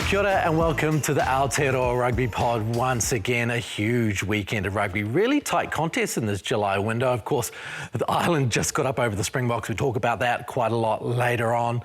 Kia ora and welcome to the Aotearoa Rugby Pod. Once again, a huge weekend of rugby. Really tight contest in this July window. Of course, the Island just got up over the Springboks. We talk about that quite a lot later on.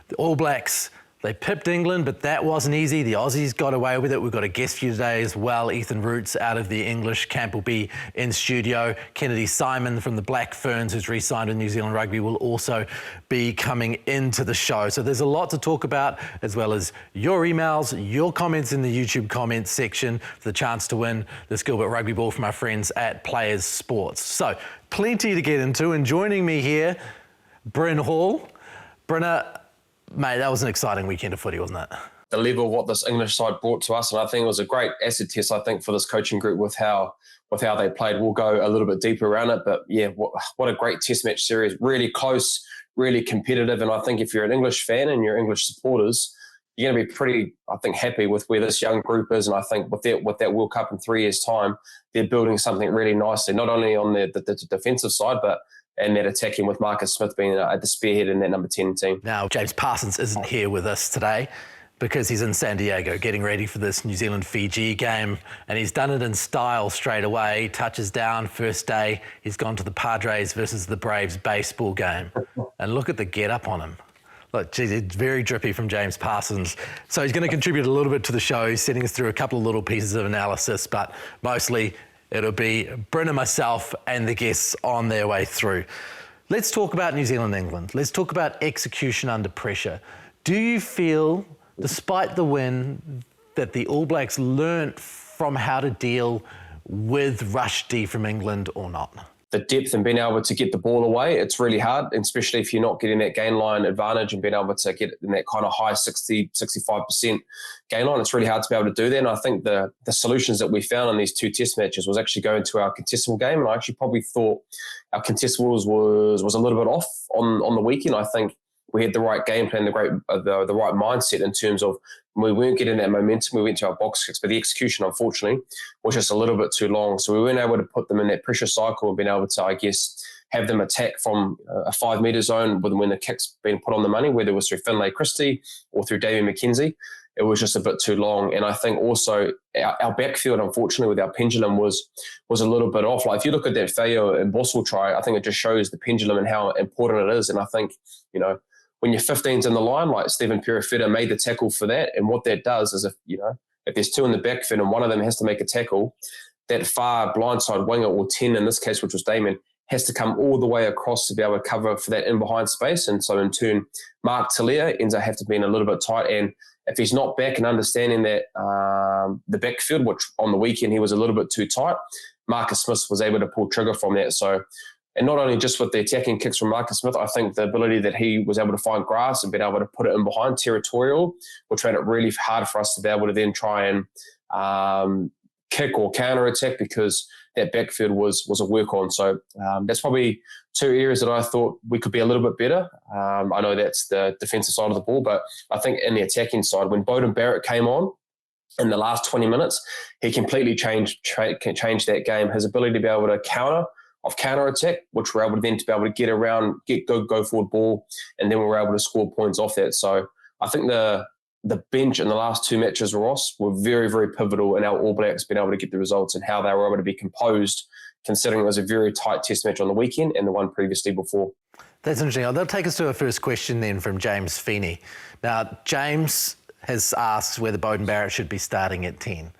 The All Blacks, they pipped England, but that wasn't easy. The Aussies got away with it. We've got a guest for you today as well. Ethan Roots out of the English camp will be in studio. Kennedy Simon from the Black Ferns, who's re-signed with New Zealand Rugby, will also be coming into the show. So there's a lot to talk about, as well as your emails, your comments in the YouTube comments section for the chance to win this Gilbert Rugby Ball from our friends at Players Sports. So plenty to get into, and joining me here, Bryn Hall. Brenna, mate, that was an exciting weekend of footy, wasn't it? The level of what this English side brought to us, and I think it was a great acid test, I think, for this coaching group with how they played. We'll go a little bit deeper around it, but yeah, what a great test match series. Really close, really competitive, and I think if you're an English fan and you're English supporters, you're going to be pretty, I think, happy with where this young group is, and I think with that World Cup in 3 years' time, they're building something really nicely, not only on the defensive side, but and that attacking with Marcus Smith being at the spearhead in that number 10 team. Now, James Parsons isn't here with us today because he's in San Diego getting ready for this New Zealand-Fiji game, and he's done it in style straight away. Touches down, first day, he's gone to the Padres versus the Braves baseball game. And look at the get-up on him. Look, geez, it's very drippy from James Parsons. So he's going to contribute a little bit to the show. He's setting us through a couple of little pieces of analysis, but mostly it'll be Bryn and myself and the guests on their way through. Let's talk about New Zealand-England. Let's talk about execution under pressure. Do you feel, despite the win, that the All Blacks learnt from how to deal with rush D from England or not? The depth and being able to get the ball away, it's really hard, especially if you're not getting that gain line advantage and being able to get in that kind of high 60, 65% gain line. It's really hard to be able to do that. And I think the solutions that we found in these two test matches was actually going to our contestable game. And I actually probably thought our contestables was a little bit off on the weekend. I think we had the right game plan, the right mindset in terms of we weren't getting that momentum. We went to our box kicks, but the execution, unfortunately, was just a little bit too long. So we weren't able to put them in that pressure cycle and being able to, I guess, have them attack from a 5 metre zone when the kick's been put on the money, whether it was through Finlay Christie or through David McKenzie. It was just a bit too long. And I think also our backfield, unfortunately, with our pendulum was a little bit off. Like if you look at that failure in Bossel try, I think it just shows the pendulum and how important it is. And I think, when your 15's in the line, like Stephen Perifetta made the tackle for that, and what that does is if there's two in the backfield and one of them has to make a tackle, that far blindside winger, or 10 in this case, which was Damien, has to come all the way across to be able to cover for that in-behind space. And so in turn, Mark Talia ends up having to be in a little bit tight. And if he's not back and understanding that the backfield, which on the weekend he was a little bit too tight, Marcus Smith was able to pull trigger from that. So, and not only just with the attacking kicks from Marcus Smith, I think the ability that he was able to find grass and being able to put it in behind territorial, which made it really hard for us to be able to then try and kick or counter-attack, because that backfield was a work on. So that's probably two areas that I thought we could be a little bit better. I know that's the defensive side of the ball, but I think in the attacking side, when Beauden Barrett came on in the last 20 minutes, he completely changed that game. His ability to be able to counter-attack, which we're able to then to be able to get around, go forward ball, and then we were able to score points off that. So I think the bench in the last two matches, Ross, were very, very pivotal in our All Blacks being able to get the results and how they were able to be composed, considering it was a very tight test match on the weekend and the one previously before. That's interesting. That'll take us to our first question then from James Feeney. Now, James has asked whether Beauden Barrett should be starting at 10.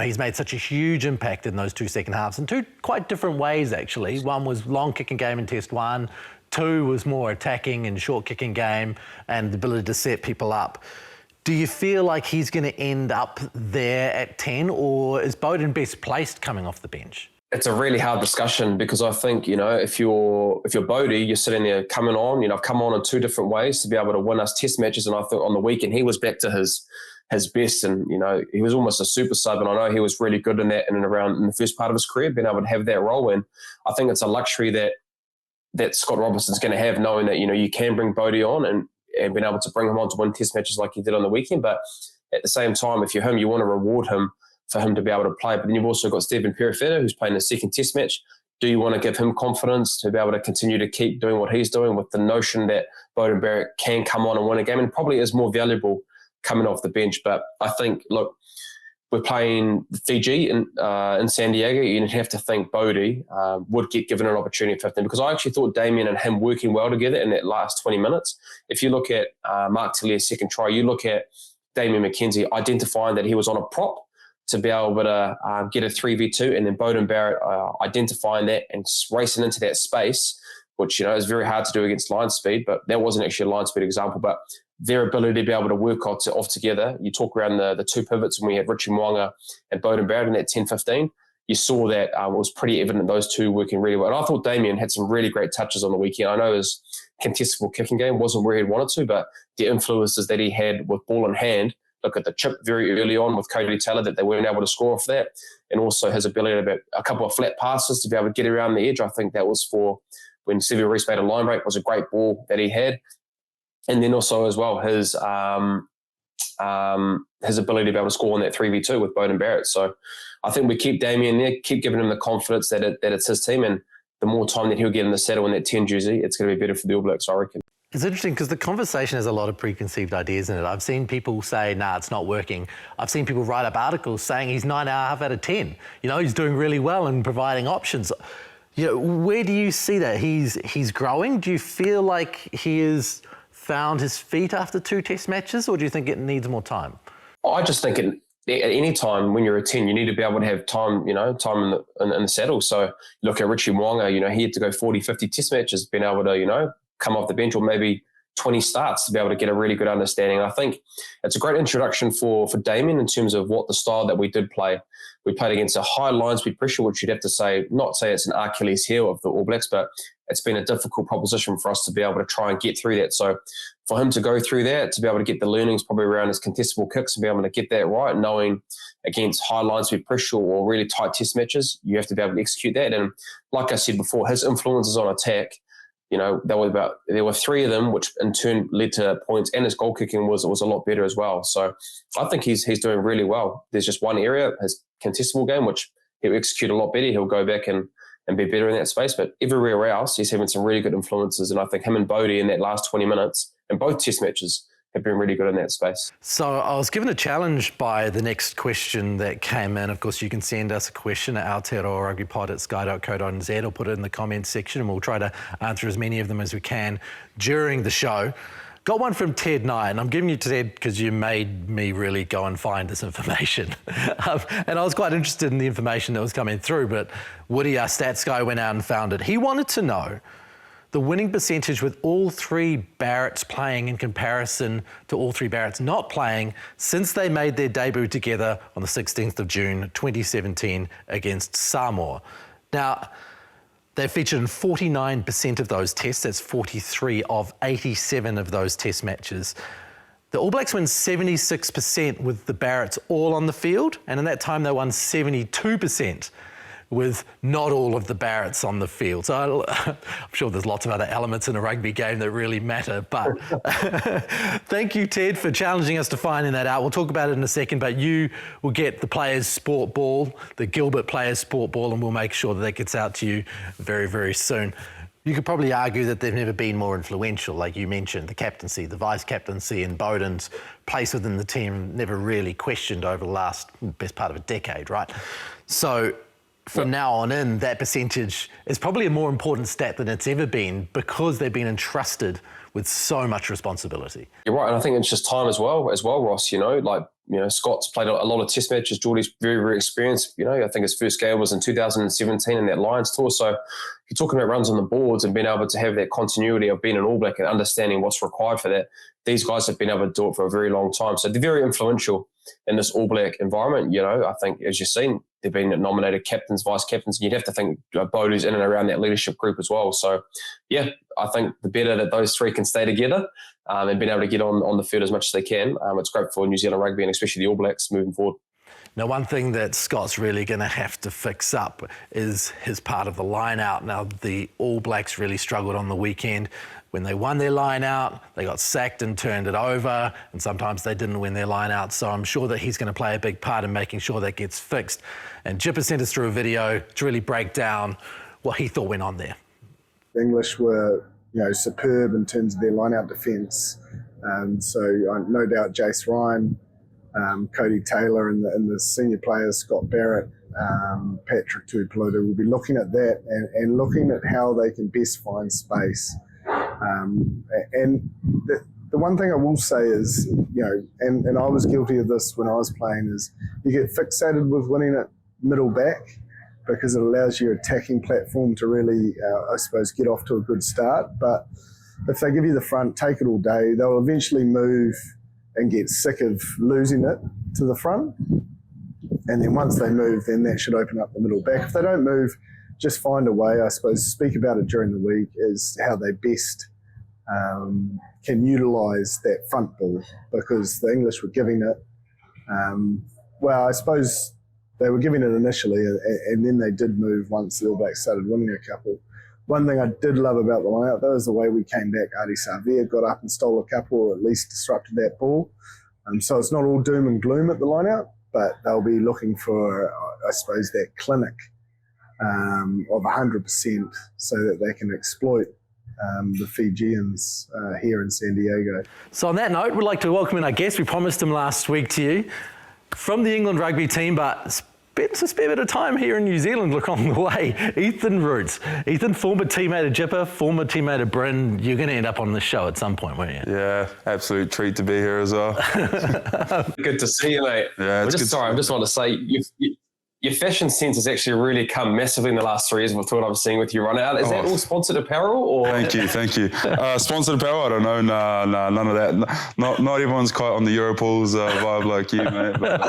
He's made such a huge impact in those two second halves in two quite different ways, actually. One was long kicking game in Test 1. 2 was more attacking and short kicking game and the ability to set people up. Do you feel like he's going to end up there at 10, or is Beauden best placed coming off the bench? It's a really hard discussion, because I think, if you're Bodie, you're sitting there coming on. I've come on in two different ways to be able to win us test matches, and I thought on the weekend he was back to his best, and he was almost a super sub, and I know he was really good in that in the first part of his career, being able to have that role. And I think it's a luxury that Scott Robertson's going to have, knowing that you can bring Bodie on and being able to bring him on to win test matches like he did on the weekend. But at the same time, if you're him, you want to reward him for him to be able to play. But then you've also got Stephen Perifetta, who's playing a second test match. Do you want to give him confidence to be able to continue to keep doing what he's doing, with the notion that Beauden Barrett can come on and win a game, and probably is more valuable coming off the bench. But I think, look, we're playing Fiji in San Diego. You'd have to think Bodie would get given an opportunity at 15, because I actually thought Damien and him working well together in that last 20 minutes. If you look at Mark Tillier's second try, you look at Damien McKenzie identifying that he was on a prop to be able to get a 3v2, and then Beauden Barrett identifying that and racing into that space, which, is very hard to do against line speed, but that wasn't actually a line speed example. But their ability to be able to work off together. You talk around the two pivots, and we had Richie Mwanga and Beauden Barrett in that 10-15. You saw that it was pretty evident those two working really well. And I thought Damien had some really great touches on the weekend. I know his contestable kicking game wasn't where he wanted to, but the influences that he had with ball in hand, look at the chip very early on with Cody Taylor that they weren't able to score off that, and also his ability to make a couple of flat passes to be able to get around the edge. I think that was for when Seville Reese made a line break, was a great ball that he had. And then also as well his ability to be able to score on that 3v2 with Beauden Barrett. So I think we keep Damien there, keep giving him the confidence that it's his team, and the more time that he'll get in the saddle in that 10 jersey, it's going to be better for the All Blacks, I reckon. It's interesting because the conversation has a lot of preconceived ideas in it. I've seen people say, nah, it's not working. I've seen people write up articles saying he's 9.5 out of 10. He's doing really well and providing options. Where do you see that? He's growing? Do you feel like he has found his feet after 2 test matches, or do you think it needs more time? I just think at any time when you're a 10, you need to be able to have time, time in the saddle. So look at Richie Mwanga, he had to go 40, 50 test matches, being able to, come off the bench, or maybe 20 starts to be able to get a really good understanding. I think it's a great introduction for Damien in terms of what the style that we did play. We played against a high line speed pressure, which you'd have to not say it's an Achilles heel of the All Blacks, but it's been a difficult proposition for us to be able to try and get through that. So for him to go through that, to be able to get the learnings probably around his contestable kicks and be able to get that right, knowing against high line speed pressure or really tight test matches, you have to be able to execute that. And like I said before, his influences on attack, there were 3 of them, which in turn led to points, and his goal kicking was a lot better as well. So I think he's doing really well. There's just one area, his contestable game, which he'll execute a lot better. He'll go back and be better in that space. But everywhere else, he's having some really good influences. And I think him and Bodie in that last 20 minutes in both test matches have been really good in that space. So I was given a challenge by the next question that came in. Of course, you can send us a question at aotearoa@sky.co.nz or put it in the comments section, and we'll try to answer as many of them as we can during the show. Got one from Ted Knight, and I'm giving you to Ted because you made me really go and find this information. And I was quite interested in the information that was coming through, but Woody, our stats guy, went out and found it. He wanted to know the winning percentage with all 3 Barretts playing in comparison to all 3 Barretts not playing since they made their debut together on the 16th of June 2017 against Samoa. Now, they featured in 49% of those tests. That's 43 of 87 of those test matches. The All Blacks win 76% with the Barretts all on the field, and in that time they won 72% with not all of the Barretts on the field. So I'm sure there's lots of other elements in a rugby game that really matter, but thank you, Ted, for challenging us to finding that out. We'll talk about it in a second, but you will get the Players Sport Ball, the Gilbert Players Sport Ball, and we'll make sure that gets out to you very, very soon. You could probably argue that they've never been more influential, like you mentioned, the captaincy, the vice-captaincy, and Beauden's place within the team never really questioned over the last best part of a decade, right? So from now on in, that percentage is probably a more important stat than it's ever been because they've been entrusted with so much responsibility. You're right, and I think it's just time as well, Ross. Scott's played a lot of test matches. Geordie's very, very experienced. I think his first game was in 2017 in that Lions tour. So you're talking about runs on the boards and being able to have that continuity of being an All Black and understanding what's required for that. These guys have been able to do it for a very long time. So they're very influential in this All Black environment. I think, as you've seen, they've been nominated captains, vice captains, and you'd have to think Bodie's in and around that leadership group as well. So, yeah, I think the better that those 3 can stay together and being able to get on the field as much as they can, it's great for New Zealand rugby and especially the All Blacks moving forward. Now, one thing that Scott's really going to have to fix up is his part of the line-out. Now, the All Blacks really struggled on the weekend. When they won their line-out, they got sacked and turned it over, and sometimes they didn't win their line-out. So I'm sure that he's going to play a big part in making sure that gets fixed. And Jipper sent us through a video to really break down what he thought went on there. The English were, superb in terms of their line-out defence. So no doubt Jace Ryan, Cody Taylor and the senior players, Scott Barrett, Patrick Tuipulotu, will be looking at that and looking at how they can best find space. And the one thing I will say is, and I was guilty of this when I was playing, is you get fixated with winning at middle back because it allows your attacking platform to really, I suppose, get off to a good start. But if they give you the front, take it all day, they'll eventually move and get sick of losing it to the front. And then once they move, then that should open up the middle back. If they don't move, just find a way, I suppose, speak about it during the week, is how they best can utilise that front ball, because the English were giving it, I suppose they were giving it initially, and then they did move once the All Blacks started winning a couple. One thing I did love about the lineout, though, is the way we came back. Adi Savia got up and stole a couple, or at least disrupted that ball. So it's not all doom and gloom at the lineout, but they'll be looking for, I suppose, that clinic of 100% so that they can exploit the Fijians here in San Diego. So on that note, we'd like to welcome in our guest. We promised him last week to you, from the England rugby team, but spent a spare bit of time here in New Zealand along the way. Ethan Roots. Ethan, former teammate of Jipper, former teammate of Bryn. You're going to end up on the show at some point, weren't you? Yeah, absolute treat to be here as well. Good to see you, mate. Yeah, I just want to say, your fashion sense has actually really come massively in the last 3 years with what I'm seeing with your run out. Is that all sponsored apparel? Or? Thank you. Sponsored apparel? I don't know. Nah, none of that. Not everyone's quite on the Europools vibe like you, mate. But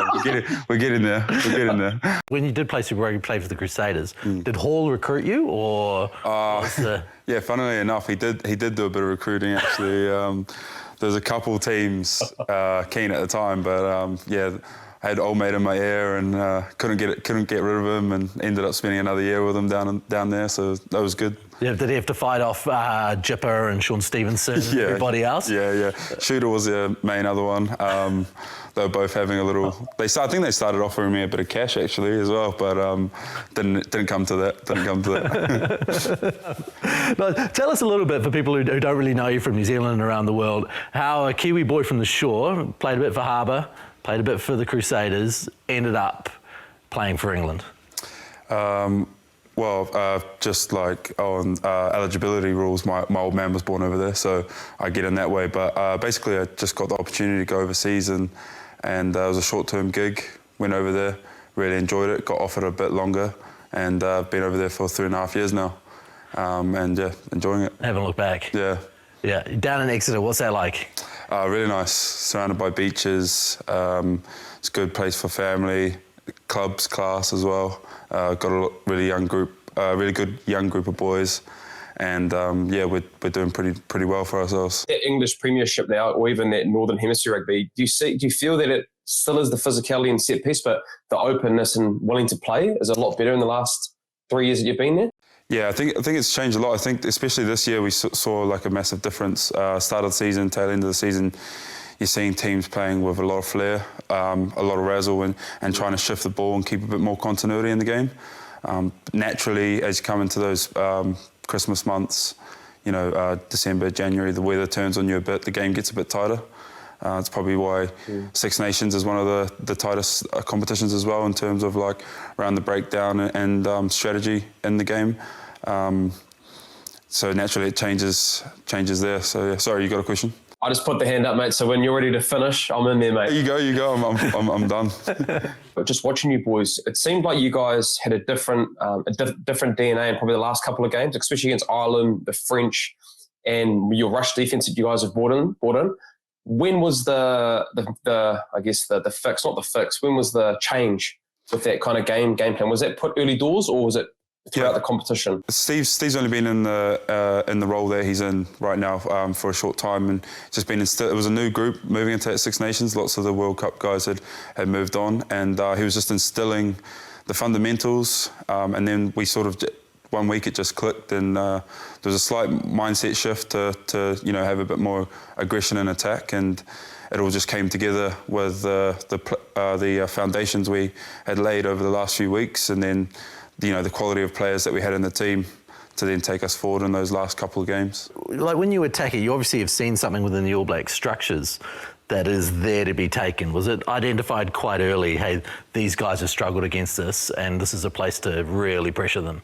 we're getting there. When you did play Super Rugby, you played for the Crusaders. Did Hall recruit you, or? Yeah, funnily enough, he did do a bit of recruiting actually. There's a couple teams keen at the time, but I had old mate in my ear and couldn't get rid of him, and ended up spending another year with him down there. So that was good. Yeah, did he have to fight off Jipper and Sean Stevenson and everybody else? Yeah. Shooter was the main other one. They were both having a little. I think they started offering me a bit of cash actually as well, but didn't come to that. Now, tell us a little bit, for people who don't really know you from New Zealand and around the world, how a Kiwi boy from the shore, played a bit for Harbour, played a bit for the Crusaders, ended up playing for England. Just like on eligibility rules, my old man was born over there, so I get in that way. But basically, I just got the opportunity to go overseas, and it was a short-term gig. Went over there, really enjoyed it. Got offered a bit longer, and I've been over there for 3.5 years now, enjoying it. Haven't looked back. Yeah. Down in Exeter, what's that like? Really nice. Surrounded by beaches. It's a good place for family. Clubs, class as well. Got a really good young group of boys, and we're doing pretty well for ourselves. That English Premiership now, or even that Northern Hemisphere rugby, do you feel that it still is the physicality and set piece, but the openness and willing to play is a lot better in the last 3 years that you've been there? Yeah, I think it's changed a lot. I think especially this year we saw like a massive difference. Start of the season, tail end of the season, you're seeing teams playing with a lot of flair, a lot of razzle, and trying to shift the ball and keep a bit more continuity in the game. Naturally, as you come into those Christmas months, December, January, the weather turns on you a bit, the game gets a bit tighter. It's probably why Six Nations is one of the tightest competitions as well, in terms of like around the breakdown and strategy in the game. So naturally it changes there. So yeah, sorry, you got a question? I just put the hand up, mate. So when you're ready to finish, I'm in there, mate. You go. I'm done. But just watching you boys, it seemed like you guys had a different DNA in probably the last couple of games, especially against Ireland, the French, and your rush defense that you guys have brought in. When was the fix? Not the fix. When was the change with that kind of game plan? Was that put early doors, or was it throughout the competition? Steve's only been in the role there he's in right now for a short time, and just been it was a new group moving into Six Nations. Lots of the World Cup guys had moved on, and he was just instilling the fundamentals, and then we sort of 1 week it just clicked, and there was a slight mindset shift to have a bit more aggression and attack, and it all just came together with the foundations we had laid over the last few weeks, and then the quality of players that we had in the team then take us forward in those last couple of games. Like when you attack it, you obviously have seen something within the All Blacks structures that is there to be taken. Was it identified quite early, hey, these guys have struggled against this and this is a place to really pressure them?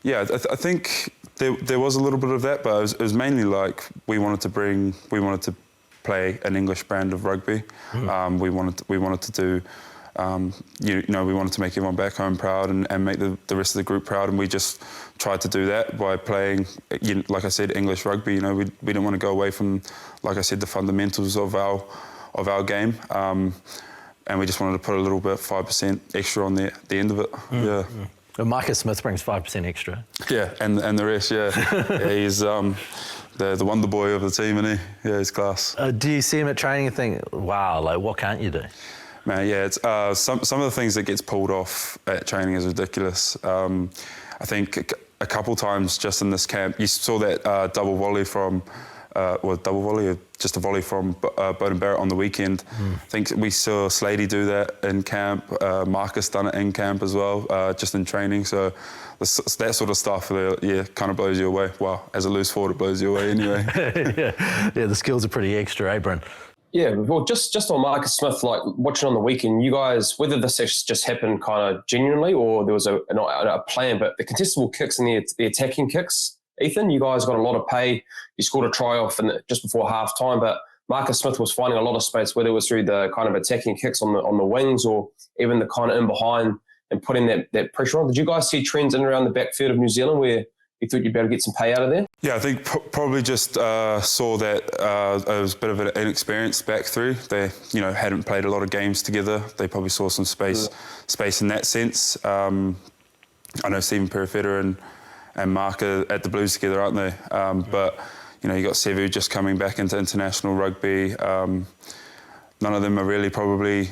Yeah, I think there was a little bit of that, but it was mainly like we wanted to play an English brand of rugby. We wanted to do, we wanted to make everyone back home proud and make the rest of the group proud, and we just tried to do that by playing, like I said, English rugby. We didn't want to go away from, like I said, the fundamentals of our game, and we just wanted to put a little bit, 5% extra on the end of it. Yeah. Well, Marcus Smith brings 5% extra. Yeah, and the rest, yeah. Yeah, he's the wonder boy of the team, isn't he? Yeah, he's class. Do you see him at training and think, wow, like what can't you do? Man, yeah, it's some of the things that gets pulled off at training is ridiculous. I think a couple times just in this camp, you saw that double volley from, just a volley from Beauden Barrett on the weekend. I think we saw Slady do that in camp. Marcus done it in camp as well, just in training. So that sort of stuff, kind of blows you away. Well, as a loose forward, it blows you away anyway. yeah, the skills are pretty extra, eh, Bryn? Yeah, well, just on Marcus Smith, like watching on the weekend, you guys, whether this just happened kind of genuinely or there was a plan, but the contestable kicks and the attacking kicks, Ethan, you guys got a lot of pay. You scored a try off just before half time, but Marcus Smith was finding a lot of space, whether it was through the kind of attacking kicks on the wings or even the kind of in behind and putting that pressure on. Did you guys see trends in and around the backfield of New Zealand where you thought you'd be able to get some pay out of there? Yeah, I think probably just saw that it was a bit of an inexperienced back through. They, hadn't played a lot of games together. They probably saw some space in that sense. I know Stephen Perifetta and Mark are at the Blues together, aren't they? But you got Sevu just coming back into international rugby. None of them are really probably.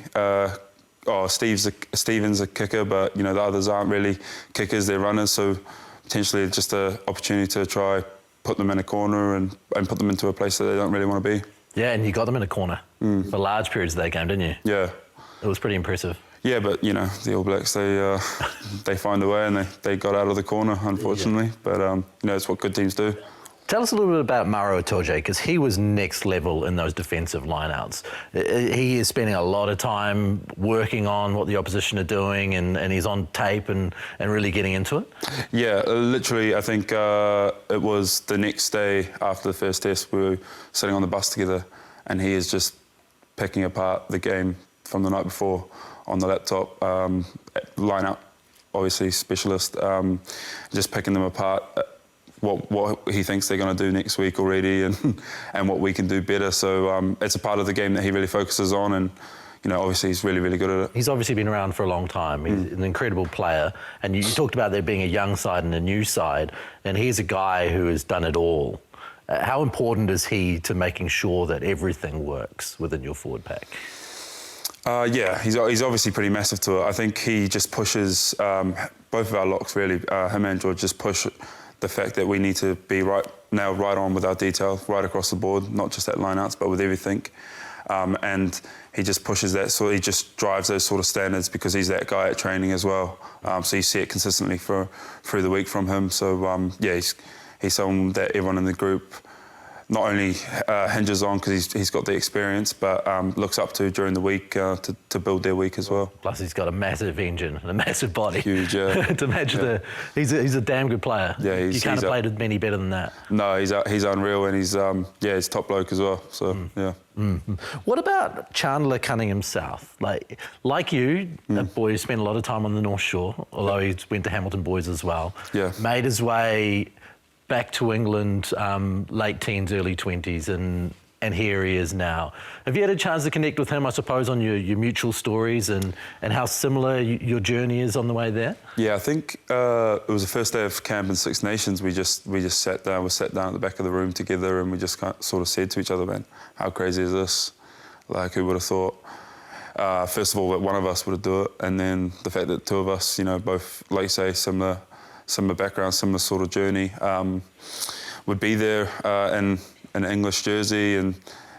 Stephen's a kicker, but the others aren't really kickers. They're runners, so potentially just an opportunity to try put them in a corner and put them into a place that they don't really want to be. Yeah, and you got them in a corner for large periods of that game, didn't you? Yeah. It was pretty impressive. Yeah, but, the All Blacks, they find a way and they got out of the corner, unfortunately. Yeah. But, it's what good teams do. Tell us a little bit about Maro Itoje, because he was next level in those defensive lineouts. He is spending a lot of time working on what the opposition are doing and he's on tape and really getting into it. Yeah, literally, I think it was the next day after the first test, we were sitting on the bus together and he is just picking apart the game from the night before on the laptop, lineout, obviously specialist, just picking them apart. What he thinks they're going to do next week already and what we can do better. So it's a part of the game that he really focuses on and, obviously he's really, really good at it. He's obviously been around for a long time. He's an incredible player. And you talked about there being a young side and a new side, and he's a guy who has done it all. How important is he to making sure that everything works within your forward pack? Yeah, he's obviously pretty massive to it. I think he just pushes both of our locks, really. Him and George just push the fact that we need to be right on with our detail, right across the board, not just at lineouts, but with everything. And he just pushes that, so he just drives those sort of standards because he's that guy at training as well. So you see it consistently through the week from him. So yeah, he's someone that everyone in the group not only hinges on because he's got the experience, but looks up to during the week to build their week as well. Plus, he's got a massive engine and a massive body. Huge, yeah. To match he's a damn good player. Yeah, you can't have played many better than that. No, he's unreal, and he's top bloke as well. So yeah. Mm-hmm. What about Chandler Cunningham South? Like you, that boy spent a lot of time on the North Shore, although he went to Hamilton Boys as well. Yeah. Made his way back to England, late teens, early 20s, and here he is now. Have you had a chance to connect with him, I suppose, on your mutual stories and how similar your journey is on the way there? Yeah, I think it was the first day of camp in Six Nations. We just sat down. We sat down at the back of the room together, and we just sort of said to each other, "Man, how crazy is this? Like, who would have thought?" First of all, that one of us would do it, and then the fact that two of us, both, like you say, similar background, similar sort of journey, would be there in an English jersey and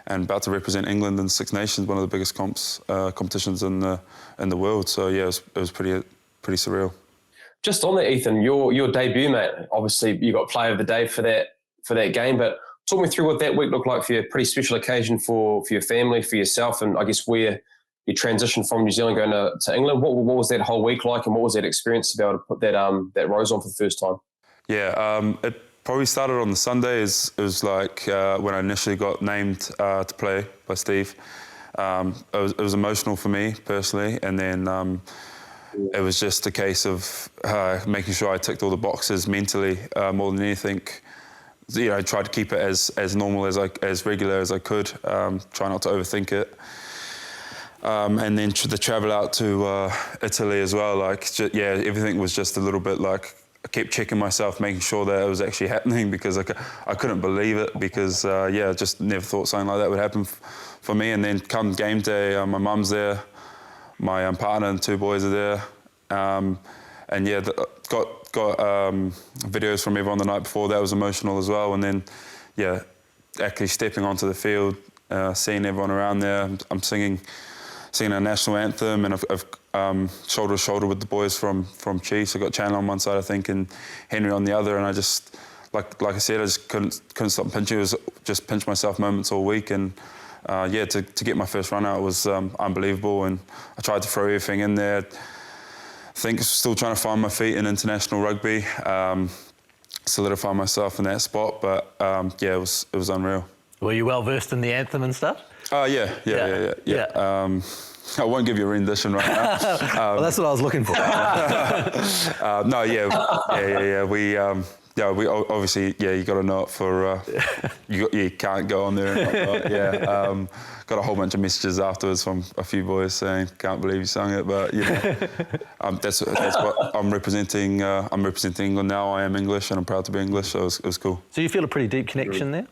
about to represent England in Six Nations, one of the biggest competitions in the world. So yeah, it was pretty surreal. Just on that, Ethan, your debut, mate. Obviously, you got Player of the Day for that game, but talk me through what that week looked like for you. Pretty special occasion for your family, for yourself, and I guess where you transitioned from New Zealand going to England. What was that whole week like, and what was that experience to be able to put that rose on for the first time? Yeah, it probably started on the Sunday. It was like when I initially got named to play by Steve. It was emotional for me personally, and then it was just a case of making sure I ticked all the boxes mentally more than anything. You know, tried to keep it as normal as regular as I could. Try not to overthink it. And then the travel out to Italy as well. Everything was just a little bit like I kept checking myself, making sure that it was actually happening because I couldn't believe it because I just never thought something like that would happen for me. And then come game day, my mum's there, my partner and 2 boys are there, and got videos from everyone the night before. That was emotional as well. And then actually stepping onto the field, seeing everyone around there. I'm singing our national anthem, and I've shoulder to shoulder with the boys from Chiefs. I got Chandler on one side, I think, and Henry on the other. And I just, like I said, I just couldn't stop pinching. It was just pinch myself moments all week. And to get my first run out was unbelievable. And I tried to throw everything in there. I think still trying to find my feet in international rugby, solidify myself in that spot. But it was unreal. Were you well versed in the anthem and stuff? Yeah. I won't give you a rendition right now. Well, that's what I was looking for. We obviously, you got to know it for, you can't go on there and whatnot. Got a whole bunch of messages afterwards from a few boys saying, can't believe you sung it, but that's what I'm representing. I'm representing England now. I am English and I'm proud to be English, so it was cool. So you feel a pretty deep connection there?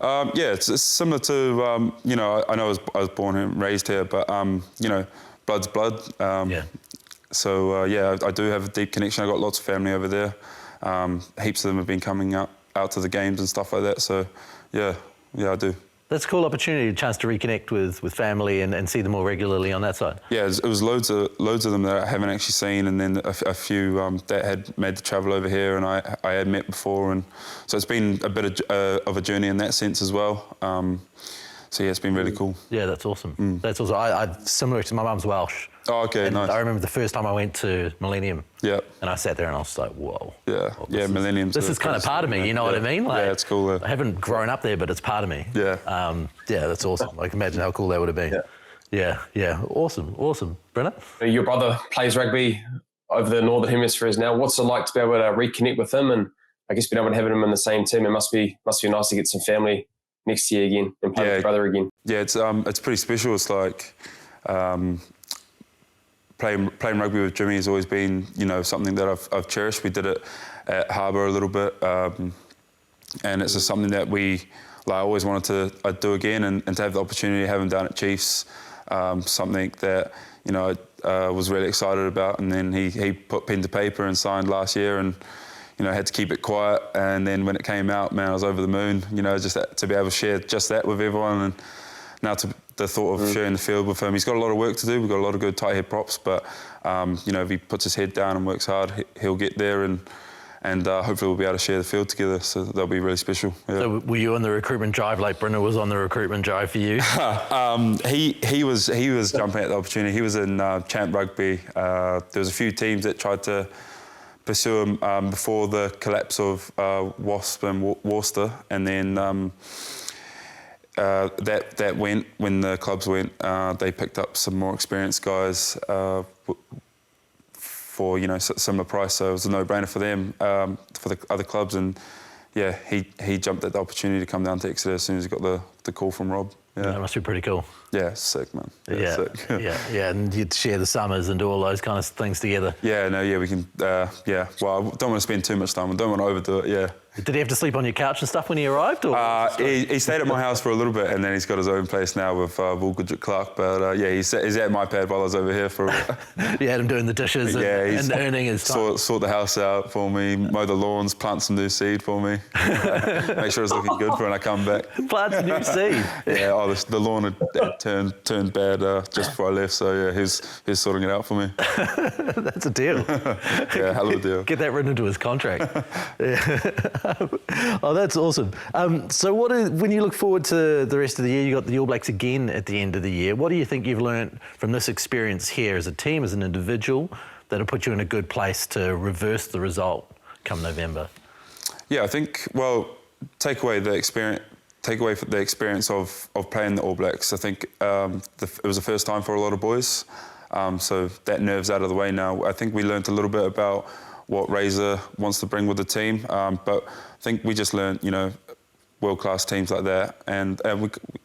It's similar to, I know I was born and raised here, but, blood's blood. So, I do have a deep connection. I've got lots of family over there. Heaps of them have been coming out to the games and stuff like that. So, yeah, I do. That's a cool opportunity, a chance to reconnect with family and see them more regularly on that side. Yeah, it was loads of them that I haven't actually seen, and then a few that had made the travel over here and I had met before, and so it's been a bit of a journey in that sense as well. So yeah, it's been really cool. Yeah, that's awesome. That's awesome. I similar to my mum's Welsh. Oh, okay, and nice. I remember the first time I went to Millennium. Yeah. And I sat there and I was like, whoa. Yeah, Millennium. This is kind of part of me, you know what I mean? Like, yeah, it's cool. I haven't grown up there, but it's part of me. Yeah. That's awesome. Like, imagine how cool that would have been. Yeah. Awesome. Brenna? Your brother plays rugby over the Northern Hemisphere now. What's it like to be able to reconnect with him, and I guess being able to have him in the same team? It must be nice to get some family next year again and play with your brother again. Yeah, it's pretty special. It's like playing rugby with Jimmy has always been, something that I've cherished. We did it at Harbour a little bit, and it's just something that I always wanted to do again, and to have the opportunity to have him down at Chiefs, something that I was really excited about. And then he put pen to paper and signed last year, and had to keep it quiet. And then when it came out, man, I was over the moon. Just to be able to share just that with everyone, and now the thought of sharing the field with him. He's got a lot of work to do. We've got a lot of good tight head props, but if he puts his head down and works hard, he'll get there, and hopefully we'll be able to share the field together. So that'll be really special. Yeah. So were you on the recruitment drive like Brenna was on the recruitment drive for you? He was jumping at the opportunity. He was in Champ Rugby. There was a few teams that tried to pursue him before the collapse of Wasp and Worcester, and then that went when the clubs went. They picked up some more experienced guys for similar price, so it was a no-brainer for them, for the other clubs. And he jumped at the opportunity to come down to Exeter as soon as he got the call from Rob. Yeah, that must be pretty cool. Yeah, sick, man. Sick. And you'd share the summers and do all those kind of things together. We can. Well, I don't want to spend too much time. I don't want to overdo it. Yeah. Did he have to sleep on your couch and stuff when he arrived? Or he stayed at my house for a little bit, and then he's got his own place now with Woolgood Clark. But he's at my pad while I was over here for. You had him doing the dishes and earning his time. Sort the house out for me, mow the lawns, plant some new seed for me. Make sure it's looking good for when I come back. Plant some new seed. see. Yeah, the lawn had turned bad just before I left, so yeah, he's sorting it out for me. That's a deal. Yeah, hell of a deal. Get that written into his contract. Oh, that's awesome. So when you look forward to the rest of the year, you got the All Blacks again at the end of the year. What do you think you've learned from this experience here as a team, as an individual, that'll put you in a good place to reverse the result come November? Yeah, I think, well, take away the experience of playing the All Blacks. I think it was the first time for a lot of boys, so that nerve's out of the way now. I think we learned a little bit about what Razor wants to bring with the team, but I think we just learned, world-class teams like that, and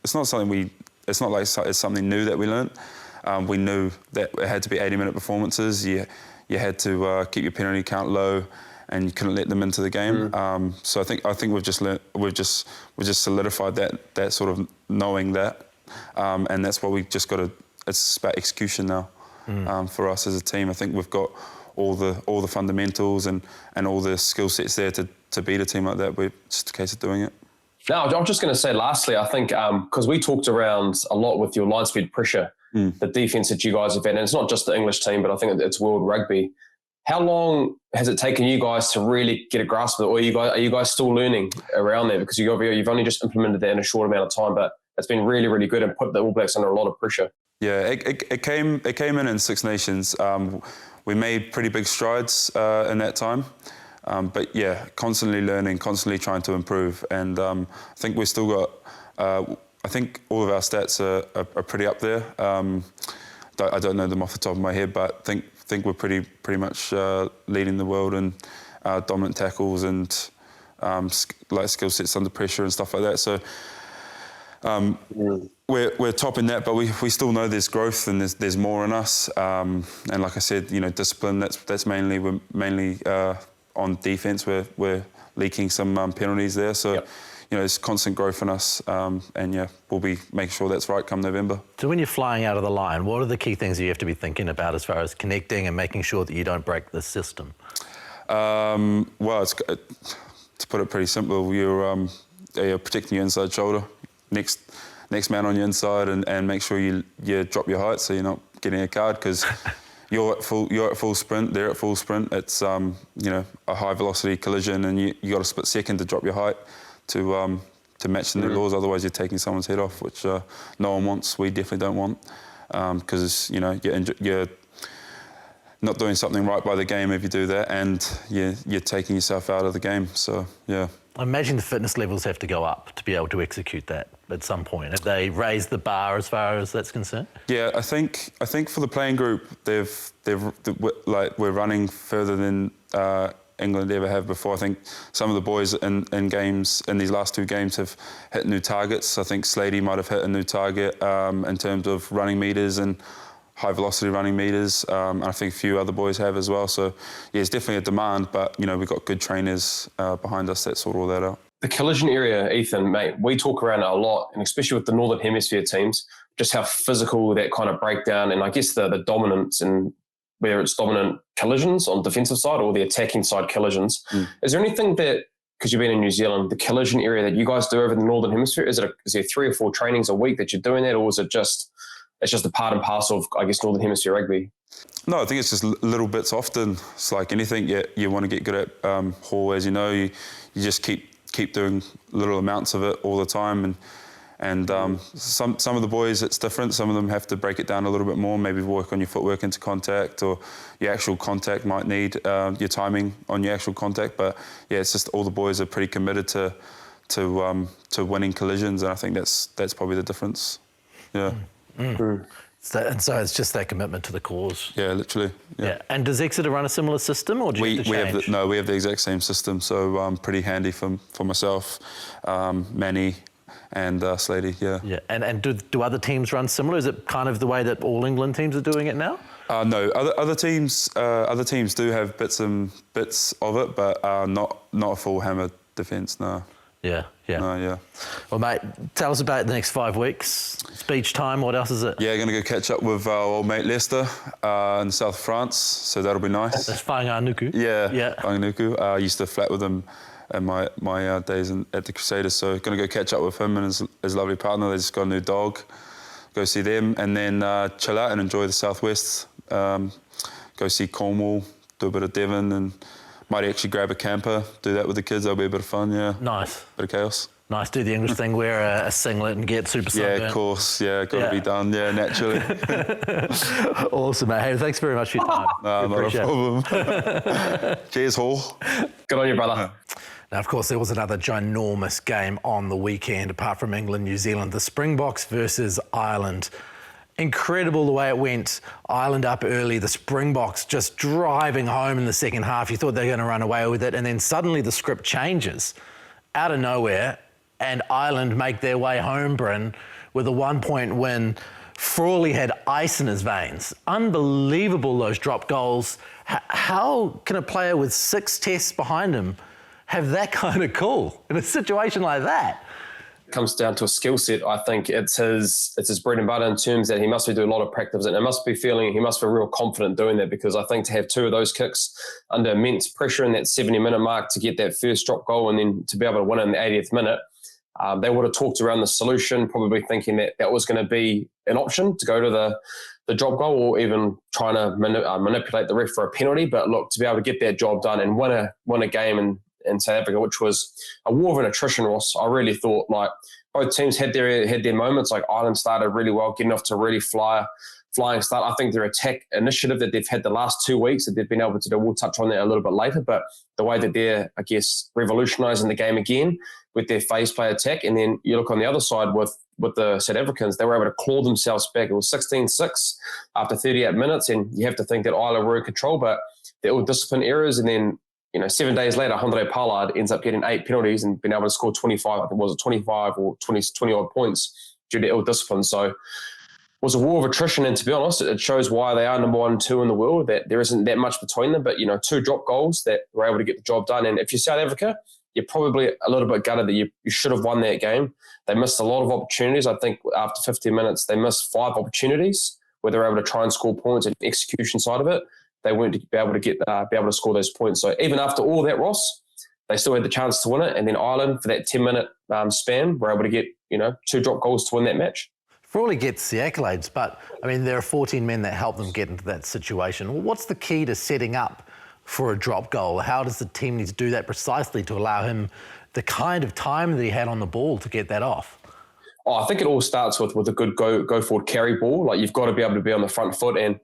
it's not something it's not like it's something new that we learned. We knew that it had to be 80-minute performances. You had to keep your penalty count low, and you couldn't let them into the game. So I think we've just solidified that sort of knowing that, and that's what we just got to. It's about execution now for us as a team. I think we've got all the fundamentals and all the skill sets there to beat a team like that. We're just a case of doing it. Now, I'm just going to say lastly, I think because we talked around a lot with your line speed pressure, the defense that you guys have had, and it's not just the English team, but I think it's world rugby. How long has it taken you guys to really get a grasp of it, or are you guys still learning around there? Because you've only just implemented that in a short amount of time, but it's been really, really good and put the All Blacks under a lot of pressure. Yeah, it came in Six Nations. We made pretty big strides in that time, but yeah, constantly learning, constantly trying to improve, and I think we've still got. I think all of our stats are pretty up there. I don't know them off the top of my head, but think we're pretty much leading the world in dominant tackles and like skill sets under pressure and stuff like that. So we're topping that, but we still know there's growth and there's more in us. And like I said, discipline. We're mainly on defence. We're leaking some penalties there. So. Yep. There's constant growth in us, and yeah, we'll be making sure that's right come November. So when you're flying out of the line, what are the key things you have to be thinking about as far as connecting and making sure that you don't break the system? Well, to put it pretty simple, you're protecting your inside shoulder, next man on your inside, and make sure you drop your height so you're not getting a card, because you're at full sprint, they're at full sprint. It's a high velocity collision, and you got a split second to drop your height to match the new laws. Otherwise, you're taking someone's head off, which no one wants. We definitely don't want, because you're not doing something right by the game if you do that, and you're taking yourself out of the game. So yeah. I imagine the fitness levels have to go up to be able to execute that at some point. Have they raised the bar as far as that's concerned? Yeah, I think for the playing group, we're running further than England ever have before. I think some of the boys in games, in these last two games, have hit new targets. I think Slady might have hit a new target in terms of running metres and high velocity running metres. And I think a few other boys have as well. So yeah, it's definitely a demand, but we've got good trainers behind us that sort all that out. The collision area, Ethan, mate, we talk around it a lot, and especially with the Northern Hemisphere teams, just how physical that kind of breakdown, and I guess the dominance, and whether it's dominant collisions on the defensive side or the attacking side collisions. Is there anything that, because you've been in New Zealand, the collision area that you guys do over the Northern Hemisphere, is there 3 or 4 trainings a week that you're doing that, or is it just a part and parcel of, I guess, Northern Hemisphere rugby? No, I think it's just little bits often. It's like anything you want to get good at. Hall, as you know, you just keep doing little amounts of it all the time, and some of the boys it's different. Some of them have to break it down a little bit more, maybe work on your footwork into contact, or your actual contact might need your timing on your actual contact. But yeah, it's just all the boys are pretty committed to winning collisions, and I think that's probably the difference. Yeah. And so it's just that commitment to the cause. Yeah, literally. Yeah. And does Exeter run a similar system, or do you have to change? We have the exact same system, so pretty handy for myself, Manny, and Slady. Yeah. And do other teams run similar? Is it kind of the way that all England teams are doing it now? No, other teams do have bits of it, but not a full hammer defence. No. Yeah. No, yeah. Well, mate, tell us about the next 5 weeks. Speech time, what else is it? Yeah, going to go catch up with our old mate Leicester in the south of France, so that'll be nice. That's Whanganuku. Yeah. Whanganuku. I used to flat with him in my days at the Crusaders. So going to go catch up with him and his lovely partner. They just got a new dog. Go see them and then chill out and enjoy the southwest. Go see Cornwall, do a bit of Devon, and might actually grab a camper, do that with the kids. That'll be a bit of fun, yeah. Nice. Bit of chaos. Nice, do the English thing, wear a singlet and get super sunburnt. Yeah, of course, got to be done, naturally. Awesome, mate. Hey, thanks very much for your time. No, not a problem. Cheers, Hall. Good on you, brother. Now, of course, there was another ginormous game on the weekend, apart from England, New Zealand, the Springboks versus Ireland. Incredible the way it went. Ireland up early, the Springboks just driving home in the second half. You thought they were going to run away with it, and then suddenly the script changes out of nowhere, and Ireland make their way home, Bryn, with a 1-point win. Frawley had ice in his veins. Unbelievable, those drop goals. How can a player with 6 tests behind him have that kind of call in a situation like that? It comes down to a skill set. I think it's his bread and butter in terms that he must be doing a lot of practice, and he must be real confident doing that, because I think to have 2 of those kicks under immense pressure in that 70-minute mark to get that first drop goal and then to be able to win in the 80th minute, they would have talked around the solution, probably thinking that was going to be an option to go to the drop goal, or even trying to manipulate the ref for a penalty. But look, to be able to get that job done and win a game in South Africa, which was a war of an attrition, Ross. I really thought like both teams had their moments. Like Ireland started really well, getting off to a really flying start. I think their attack initiative that they've had the last 2 weeks that they've been able to do, we'll touch on that a little bit later, but the way that they're, I guess, revolutionising the game again with their phase play attack. And then you look on the other side with the South Africans, they were able to claw themselves back. It was 16-6 after 38 minutes, and you have to think that Ireland were in control, but there were discipline errors, and then 7 days later, Andre Pollard ends up getting 8 penalties and being able to score 25, I think was it 25 or 20 odd points due to ill discipline. So it was a war of attrition, and to be honest, it shows why they are number 1 and 2 in the world, that there isn't that much between them, but 2 drop goals that were able to get the job done. And if you're South Africa, you're probably a little bit gutted that you should have won that game. They missed a lot of opportunities. I think after 15 minutes, they missed 5 opportunities where they were able to try and score points, and execution side of it, they weren't be able to score those points. So even after all that, Ross, they still had the chance to win it. And then Ireland, for that 10-minute span, were able to get 2 drop goals to win that match. Frawley gets the accolades, but I mean, there are 14 men that help them get into that situation. What's the key to setting up for a drop goal? How does the team need to do that precisely to allow him the kind of time that he had on the ball to get that off? Oh, I think it all starts with a good go forward carry ball. Like, you've got to be able to be on the front foot. And